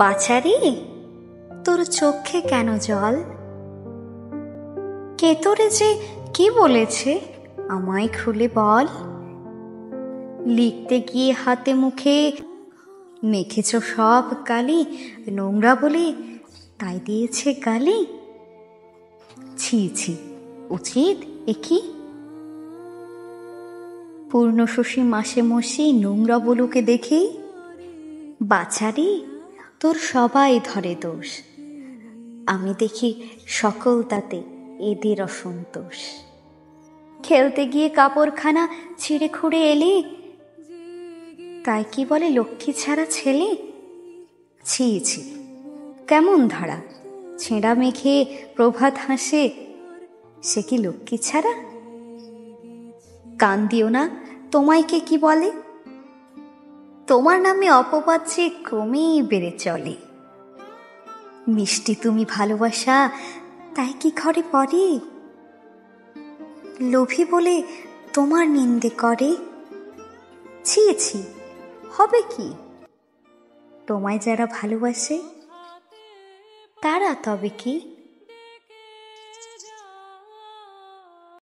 বাছারি, তোর চোখে কেন জল? কে তোরে যে কি বলেছে আমায় খুলে বল। লিখতে গিয়ে হাতে মুখে মেখেছ সব কালি, নোংরা বলে তাই দিয়েছে গালি। ছি ছি, উচিত এ কি? পূর্ণশোষী মাসে মসি নোংরা বলুকে দেখি। বাছারি, তোর সবাই ধরে দোষ, আমি দেখি সকল তাতে এদের অসন্তোষ। খেলতে গিয়ে কাপড়খানা ছিঁড়ে খুঁড়ে এলি, তাই কি বলে লক্ষ্মী ছাড়া ছেলে? ছি ছি, কেমন ধারা, ছেঁড়া মেঘে প্রভাত হাসে, সে কি লক্ষ্মী ছাড়া? কান দিও না, তোমায় কে কি বলে? তোমার নামে অপবাদ যে ক্রমেই বেড়ে চলে। মিষ্টি তুমি ভালোবাসা, তাই কি ঘরে পড়ে? লোভী বলে তোমার নিন্দে করে। ছি ছি, হবে কি? তোমায় যারা ভালোবাসে তারা তবে কি?